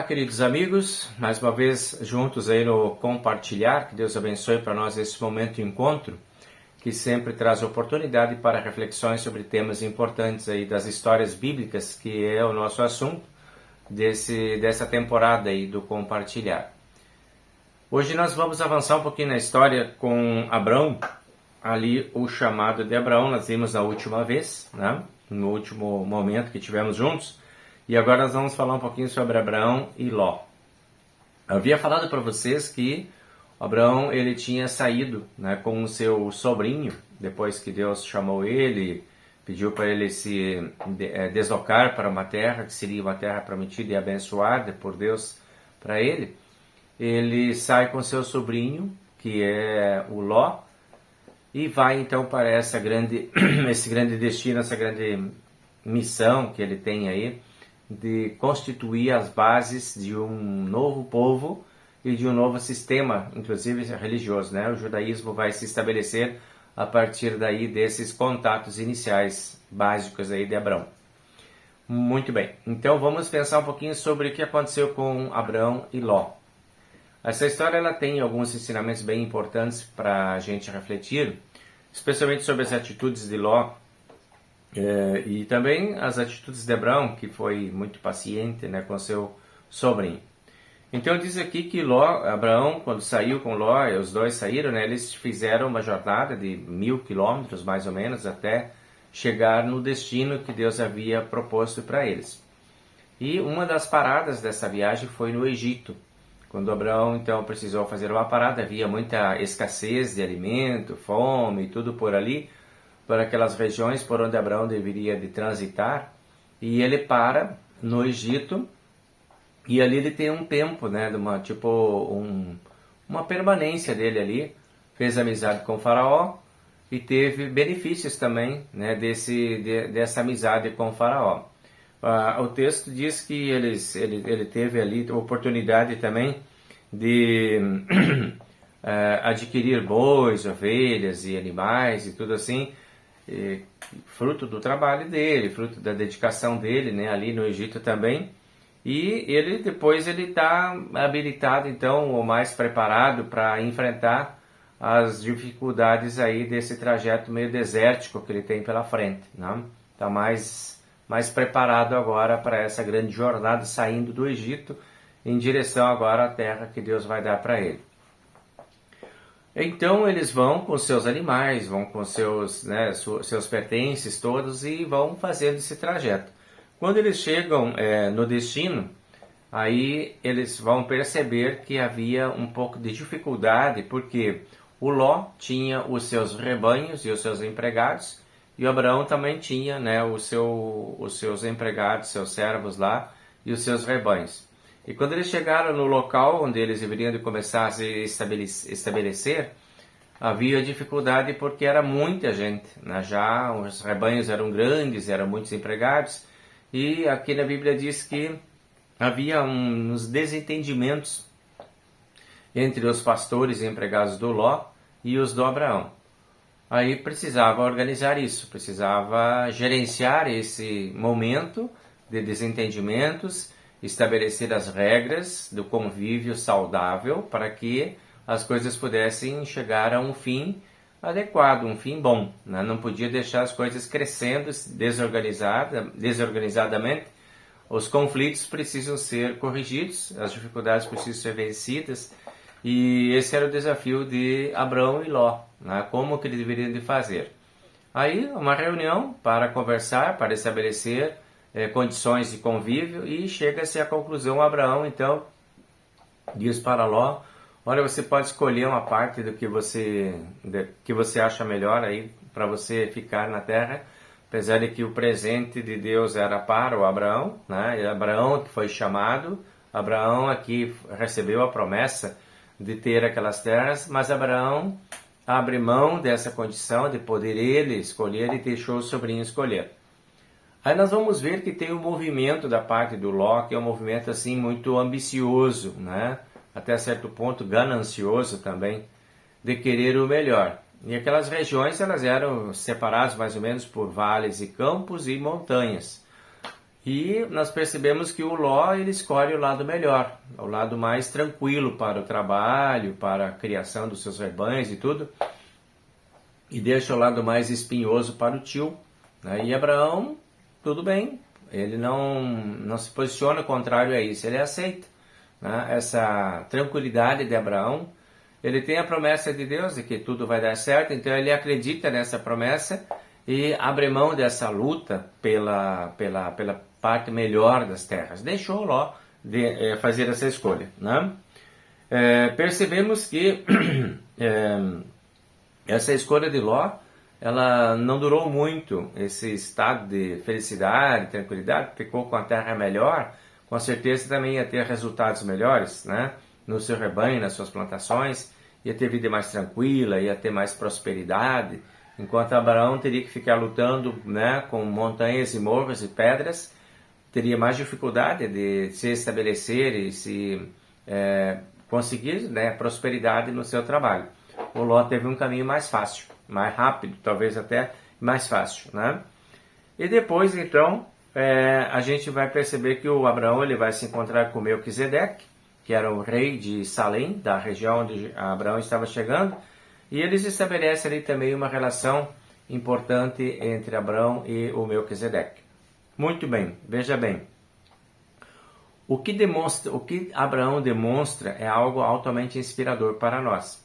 queridos amigos, mais uma vez juntos aí no compartilhar. Que Deus abençoe para nós esse momento de encontro, que sempre traz oportunidade para reflexões sobre temas importantes aí das histórias bíblicas, que é o nosso assunto dessa temporada aí do compartilhar. Hoje nós vamos avançar um pouquinho na história com Abraão, ali o chamado de Abraão, nós vimos na última vez, né? No último momento que tivemos juntos. E agora nós vamos falar um pouquinho sobre Abraão e Ló. Eu havia falado para vocês que Abraão ele tinha saído, né, com o seu sobrinho, depois que Deus chamou ele, pediu para ele se deslocar para uma terra, que seria uma terra prometida e abençoada por Deus para ele. Ele sai com seu sobrinho, que é o Ló, e vai então para esse grande destino, essa grande missão que ele tem aí, de constituir as bases de um novo povo e de um novo sistema, inclusive religioso, né? O judaísmo vai se estabelecer a partir daí desses contatos iniciais básicos aí de Abraão. Muito bem, então vamos pensar um pouquinho sobre o que aconteceu com Abraão e Ló. Essa história ela tem alguns ensinamentos bem importantes para a gente refletir, especialmente sobre as atitudes de Ló, e também as atitudes de Abraão, que foi muito paciente, né, com seu sobrinho. Então diz aqui que Abraão, quando saiu com Ló, os dois saíram, né, eles fizeram uma jornada de 1000 quilômetros, mais ou menos, até chegar no destino que Deus havia proposto para eles. E uma das paradas dessa viagem foi no Egito. Quando Abraão, então, precisou fazer uma parada, havia muita escassez de alimento, fome e tudo por ali, por aquelas regiões por onde Abraão deveria de transitar, e ele para no Egito, e ali ele tem um tempo, né, uma permanência dele ali, fez amizade com o faraó, e teve benefícios também, né, dessa amizade com o faraó. O texto diz que ele teve ali a oportunidade também de adquirir bois, ovelhas e animais e tudo assim, fruto do trabalho dele, fruto da dedicação dele, né, ali no Egito também. E depois ele está habilitado, então, ou mais preparado para enfrentar as dificuldades aí desse trajeto meio desértico que ele tem pela frente, né? Está mais preparado agora para essa grande jornada, saindo do Egito em direção agora à terra que Deus vai dar para ele. Então eles vão com seus animais, vão com seus pertences todos e vão fazendo esse trajeto. Quando eles chegam no destino, aí eles vão perceber que havia um pouco de dificuldade, porque o Ló tinha os seus rebanhos e os seus empregados, e o Abraão também tinha, né, os seus empregados, seus servos lá e os seus rebanhos. E quando eles chegaram no local onde eles deveriam de começar a se estabelecer, havia dificuldade porque era muita gente, né? Já os rebanhos eram grandes, eram muitos empregados, e aqui na Bíblia diz que havia uns desentendimentos entre os pastores e empregados do Ló e os do Abraão. Aí precisava organizar isso, precisava gerenciar esse momento de desentendimentos, estabelecer as regras do convívio saudável para que as coisas pudessem chegar a um fim adequado, um fim bom, né? Não podia deixar as coisas crescendo desorganizadamente. Os conflitos precisam ser corrigidos, as dificuldades precisam ser vencidas, e esse era o desafio de Abraão e Ló, né? Como que eles deveriam de fazer. Aí uma reunião para conversar, para estabelecer condições de convívio, e chega-se à conclusão. Abraão então diz para Ló: olha, você pode escolher uma parte do que você acha melhor aí para você ficar na terra, apesar de que o presente de Deus era para o Abraão, né? E Abraão que foi chamado, Abraão aqui recebeu a promessa de ter aquelas terras, mas Abraão abre mão dessa condição de poder ele escolher e deixou o sobrinho escolher. Aí nós vamos ver que tem um movimento da parte do Ló, que é um movimento assim muito ambicioso, né? Até certo ponto ganancioso também, de querer o melhor. E aquelas regiões elas eram separadas mais ou menos por vales e campos e montanhas. E nós percebemos que o Ló, ele escolhe o lado melhor, o lado mais tranquilo para o trabalho, para a criação dos seus rebanhos e tudo, e deixa o lado mais espinhoso para o tio, né? E Abraão, tudo bem, ele não se posiciona contrário a isso, ele aceita, né? Essa tranquilidade de Abraão. Ele tem a promessa de Deus de que tudo vai dar certo, então ele acredita nessa promessa e abre mão dessa luta pela parte melhor das terras. Deixou Ló de fazer essa escolha, né? Percebemos que essa escolha de Ló, ela não durou muito, esse estado de felicidade, tranquilidade, ficou com a terra melhor, com certeza também ia ter resultados melhores, né? No seu rebanho, nas suas plantações, ia ter vida mais tranquila, ia ter mais prosperidade, enquanto Abraão teria que ficar lutando, né, com montanhas e morros e pedras, teria mais dificuldade de se estabelecer e se conseguir, né, prosperidade no seu trabalho. O Ló teve um caminho mais fácil, mais rápido, talvez até mais fácil, né? E depois, então, a gente vai perceber que o Abraão ele vai se encontrar com Melquisedeque, que era o rei de Salém, da região onde Abraão estava chegando, e eles estabelecem ali também uma relação importante entre Abraão e o Melquisedeque. Muito bem, veja bem. O que Abraão demonstra é algo altamente inspirador para nós.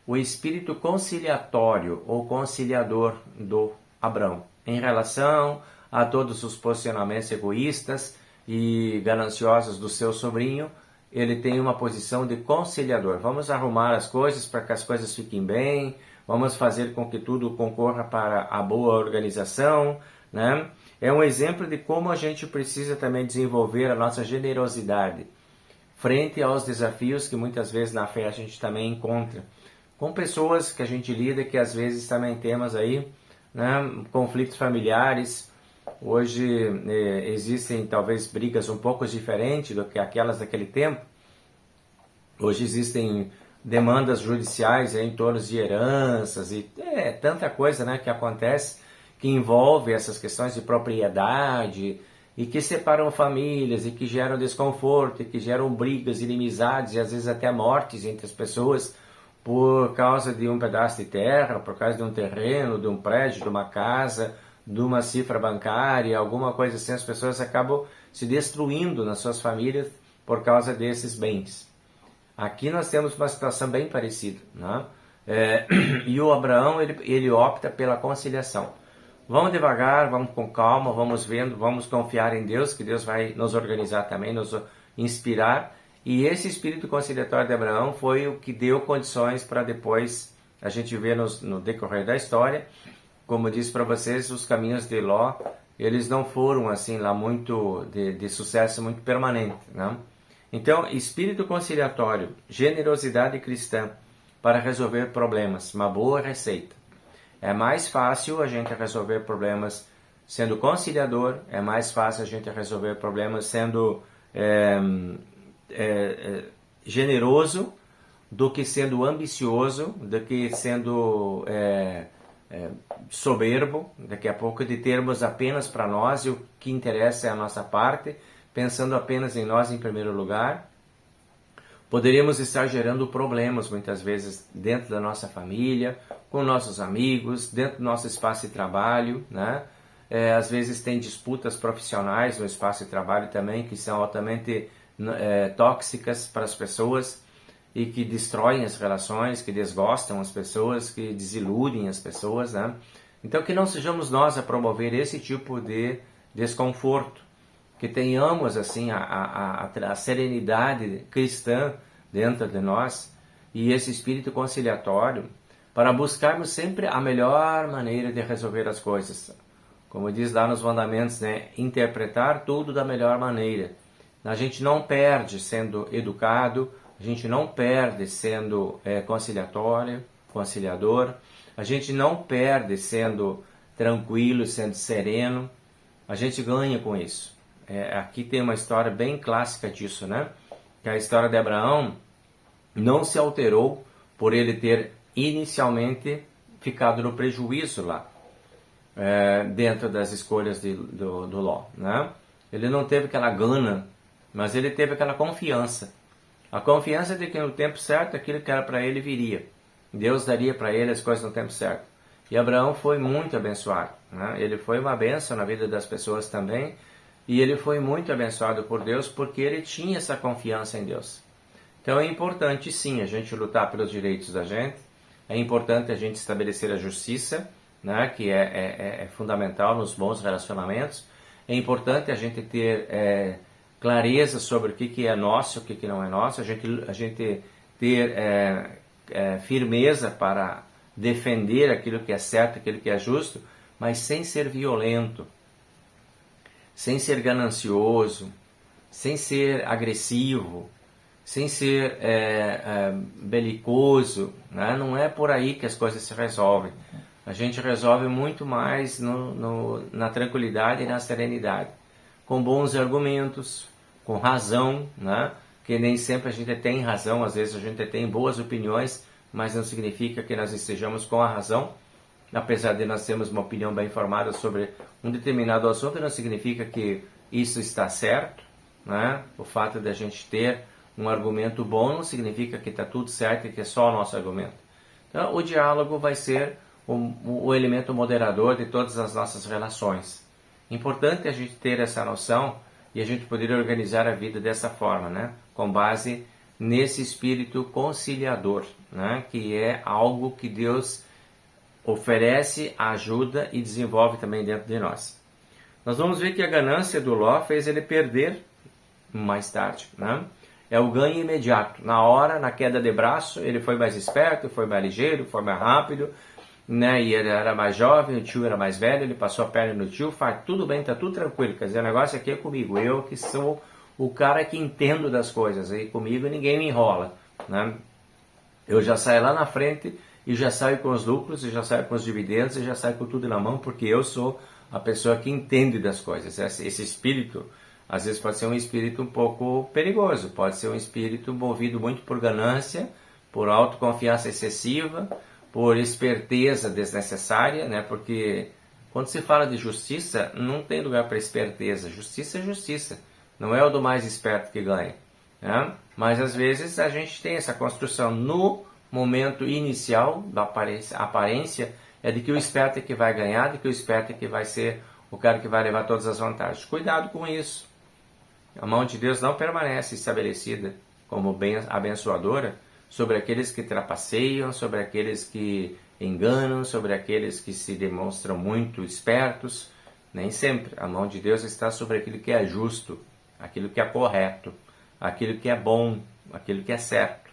O espírito conciliatório ou conciliador do Abraão, em relação a todos os posicionamentos egoístas e gananciosos do seu sobrinho, ele tem uma posição de conciliador. Vamos arrumar as coisas para que as coisas fiquem bem, vamos fazer com que tudo concorra para a boa organização, né? É um exemplo de como a gente precisa também desenvolver a nossa generosidade frente aos desafios que muitas vezes na fé a gente também encontra. Com pessoas que a gente lida, que às vezes também temos aí, né, conflitos familiares. Hoje existem talvez brigas um pouco diferentes do que aquelas daquele tempo. Hoje existem demandas judiciais em torno de heranças e tanta coisa, né, que acontece, que envolve essas questões de propriedade e que separam famílias e que geram desconforto e que geram brigas, inimizades e às vezes até mortes entre as pessoas por causa de um pedaço de terra, por causa de um terreno, de um prédio, de uma casa, de uma cifra bancária, alguma coisa assim. As pessoas acabam se destruindo nas suas famílias por causa desses bens. Aqui nós temos uma situação bem parecida, né? E o Abraão ele opta pela conciliação. Vamos devagar, vamos com calma, vamos vendo, vamos confiar em Deus, que Deus vai nos organizar também, nos inspirar. E esse espírito conciliatório de Abraão foi o que deu condições para depois a gente ver no decorrer da história. Como eu disse para vocês, os caminhos de Ló, eles não foram assim lá muito de sucesso muito permanente, né? Então, espírito conciliatório, generosidade cristã para resolver problemas, uma boa receita. É mais fácil a gente resolver problemas sendo conciliador, é mais fácil a gente resolver problemas sendo generoso do que sendo ambicioso, do que sendo soberbo, daqui a pouco de termos apenas para nós e o que interessa é a nossa parte, pensando apenas em nós em primeiro lugar. Poderíamos estar gerando problemas muitas vezes dentro da nossa família, com nossos amigos, dentro do nosso espaço de trabalho, né? Às vezes tem disputas profissionais no espaço de trabalho também que são altamente tóxicas para as pessoas e que destroem as relações, que desgostam as pessoas, que desiludem as pessoas, né? Então que não sejamos nós a promover esse tipo de desconforto, que tenhamos assim a serenidade cristã dentro de nós e esse espírito conciliatório para buscarmos sempre a melhor maneira de resolver as coisas. Como diz lá nos mandamentos, né? Interpretar tudo da melhor maneira. A gente não perde sendo educado, a gente não perde sendo conciliador, a gente não perde sendo tranquilo, sendo sereno, a gente ganha com isso. Aqui tem uma história bem clássica disso, né? Que a história de Abraão não se alterou por ele ter inicialmente ficado no prejuízo lá, dentro das escolhas do Ló, né? Ele não teve aquela gana, mas ele teve aquela confiança. A confiança de que no tempo certo aquilo que era para ele viria. Deus daria para ele as coisas no tempo certo. E Abraão foi muito abençoado, né? Ele foi uma bênção na vida das pessoas também. E ele foi muito abençoado por Deus porque ele tinha essa confiança em Deus. Então é importante sim a gente lutar pelos direitos da gente. É importante a gente estabelecer a justiça, né? Que é fundamental nos bons relacionamentos. É importante a gente ter clareza sobre o que é nosso e o que não é nosso, a gente ter firmeza para defender aquilo que é certo, aquilo que é justo, mas sem ser violento, sem ser ganancioso, sem ser agressivo, sem ser belicoso, né? Não é por aí que as coisas se resolvem. A gente resolve muito mais na tranquilidade e na serenidade, com bons argumentos, com razão, né? Que nem sempre a gente tem razão, às vezes a gente tem boas opiniões, mas não significa que nós estejamos com a razão. Apesar de nós termos uma opinião bem formada sobre um determinado assunto, não significa que isso está certo, né? O fato de a gente ter um argumento bom não significa que está tudo certo e que é só o nosso argumento. Então, o diálogo vai ser o elemento moderador de todas as nossas relações. Importante a gente ter essa noção e a gente poder organizar a vida dessa forma, né? Com base nesse espírito conciliador, né? Que é algo que Deus oferece, ajuda e desenvolve também dentro de nós. Nós vamos ver que a ganância do Ló fez ele perder mais tarde, né? É o ganho imediato. Na hora, na queda de braço, ele foi mais esperto, foi mais ligeiro, foi mais rápido, né? E ele era mais jovem, o tio era mais velho, ele passou a perna no tio, faz tudo bem, tá tudo tranquilo. Quer dizer, o negócio aqui é comigo, eu que sou o cara que entendo das coisas, e comigo ninguém me enrola, né? Eu já saio lá na frente e já saio com os lucros, e já saio com os dividendos, e já saio com tudo na mão, porque eu sou a pessoa que entende das coisas. Esse espírito, às vezes pode ser um espírito um pouco perigoso, pode ser um espírito movido muito por ganância, por autoconfiança excessiva, por esperteza desnecessária, né? Porque quando se fala de justiça, não tem lugar para esperteza. Justiça é justiça, não é o do mais esperto que ganha, né? Mas às vezes a gente tem essa construção no momento inicial da aparência é de que o esperto é que vai ganhar, de que o esperto é que vai ser o cara que vai levar todas as vantagens. Cuidado com isso. A mão de Deus não permanece estabelecida como bem abençoadora sobre aqueles que trapaceiam, sobre aqueles que enganam, sobre aqueles que se demonstram muito espertos. Nem sempre. A mão de Deus está sobre aquilo que é justo, aquilo que é correto, aquilo que é bom, aquilo que é certo.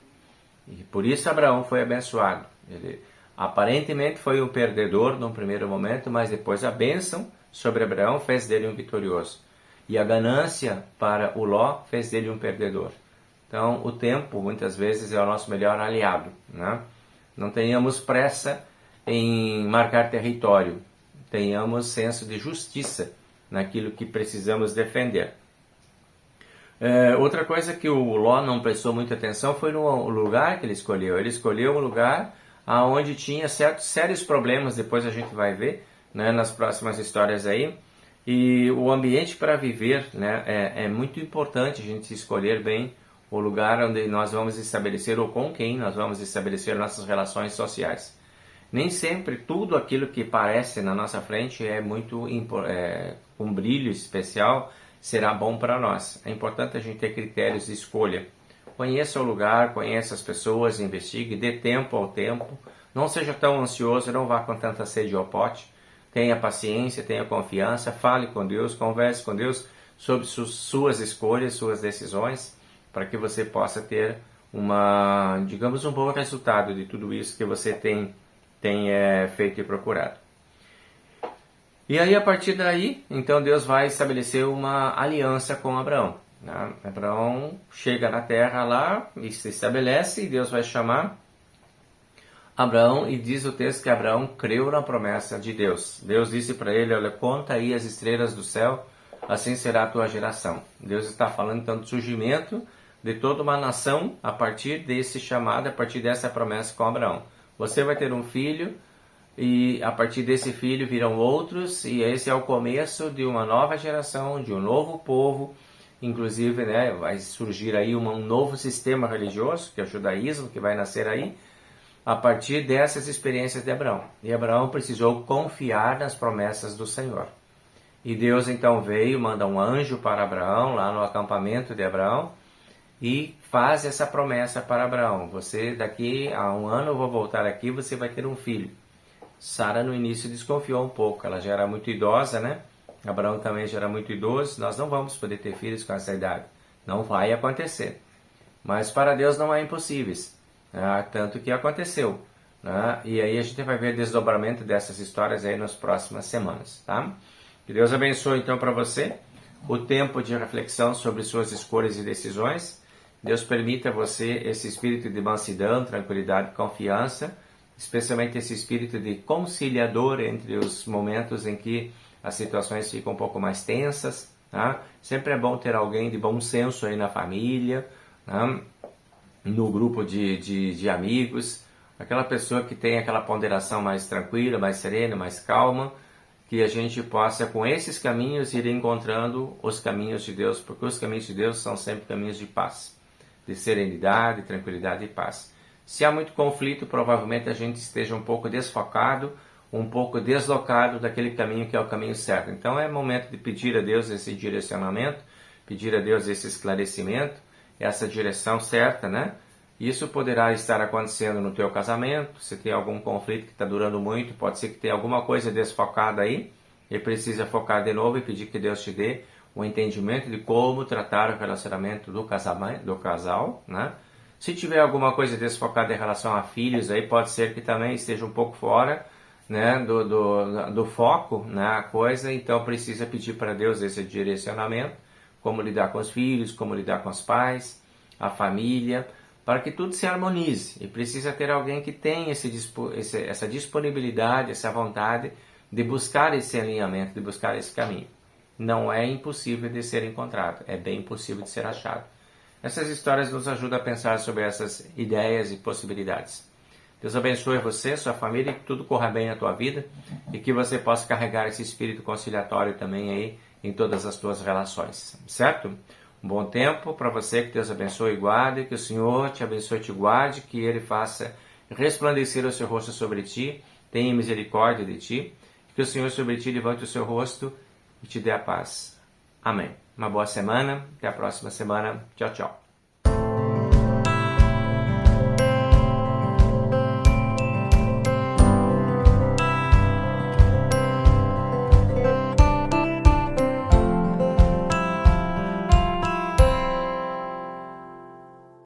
E por isso Abraão foi abençoado. Ele aparentemente foi um perdedor num primeiro momento, mas depois a bênção sobre Abraão fez dele um vitorioso. E a ganância para o Ló fez dele um perdedor. Então, o tempo, muitas vezes, é o nosso melhor aliado, né? Não tenhamos pressa em marcar território. Tenhamos senso de justiça naquilo que precisamos defender. Outra coisa que o Ló não prestou muita atenção foi no lugar que ele escolheu. Ele escolheu um lugar onde tinha sérios problemas, depois a gente vai ver, né, nas próximas histórias aí. E o ambiente para viver, né, é muito importante a gente escolher bem o lugar onde nós vamos estabelecer ou com quem nós vamos estabelecer nossas relações sociais. Nem sempre tudo aquilo que parece na nossa frente é muito com brilho especial, será bom para nós. É importante a gente ter critérios de escolha. Conheça o lugar, conheça as pessoas, investigue, dê tempo ao tempo. Não seja tão ansioso, não vá com tanta sede ao pote. Tenha paciência, tenha confiança, fale com Deus, converse com Deus sobre suas escolhas, suas decisões, para que você possa ter um bom resultado de tudo isso que você tem feito e procurado. E aí, a partir daí, então Deus vai estabelecer uma aliança com Abraão, né? Abraão chega na terra lá e se estabelece, e Deus vai chamar Abraão, e diz o texto que Abraão creu na promessa de Deus. Deus disse para ele, olha, conta aí as estrelas do céu, assim será a tua geração. Deus está falando então do surgimento de toda uma nação a partir desse chamado, a partir dessa promessa com Abraão. Você vai ter um filho e a partir desse filho virão outros, e esse é o começo de uma nova geração, de um novo povo, inclusive, né, vai surgir aí um novo sistema religioso, que é o judaísmo, que vai nascer aí, a partir dessas experiências de Abraão. E Abraão precisou confiar nas promessas do Senhor. E Deus então veio, manda um anjo para Abraão, lá no acampamento de Abraão, e faz essa promessa para Abraão: você daqui a um ano eu vou voltar aqui, você vai ter um filho. Sara no início desconfiou um pouco, ela já era muito idosa, né? Abraão também já era muito idoso, nós não vamos poder ter filhos com essa idade, não vai acontecer. Mas para Deus não há impossíveis, né? Tanto que aconteceu, né? E aí a gente vai ver desdobramento dessas histórias aí nas próximas semanas, tá? Que Deus abençoe então para você o tempo de reflexão sobre suas escolhas e decisões. Deus permita a você esse espírito de mansidão, tranquilidade e confiança, especialmente esse espírito de conciliador entre os momentos em que as situações ficam um pouco mais tensas, tá? Sempre é bom ter alguém de bom senso aí na família, tá? No grupo de amigos, aquela pessoa que tem aquela ponderação mais tranquila, mais serena, mais calma, que a gente possa, com esses caminhos, ir encontrando os caminhos de Deus, porque os caminhos de Deus são sempre caminhos de paz, de serenidade, tranquilidade e paz. Se há muito conflito, provavelmente a gente esteja um pouco desfocado, um pouco deslocado daquele caminho que é o caminho certo. Então é momento de pedir a Deus esse direcionamento, pedir a Deus esse esclarecimento, essa direção certa, né? Isso poderá estar acontecendo no teu casamento. Se tem algum conflito que está durando muito, pode ser que tenha alguma coisa desfocada aí, e precisa focar de novo e pedir que Deus te dê o entendimento de como tratar o relacionamento do casal, né? Se tiver alguma coisa desfocada em relação a filhos, aí pode ser que também esteja um pouco fora, né, do foco, né, a coisa. Então precisa pedir para Deus esse direcionamento, como lidar com os filhos, como lidar com os pais, a família, para que tudo se harmonize. E precisa ter alguém que tenha essa disponibilidade, essa vontade de buscar esse alinhamento, de buscar esse caminho. Não é impossível de ser encontrado, é bem possível de ser achado. Essas histórias nos ajudam a pensar sobre essas ideias e possibilidades. Deus abençoe você, sua família, que tudo corra bem na tua vida e que você possa carregar esse espírito conciliatório também aí em todas as tuas relações, certo? Um bom tempo para você, que Deus abençoe e guarde, que o Senhor te abençoe e te guarde, que Ele faça resplandecer o seu rosto sobre ti, tenha misericórdia de ti, que o Senhor sobre ti levante o seu rosto e te dê a paz. Amém. Uma boa semana, até a próxima semana. Tchau, tchau.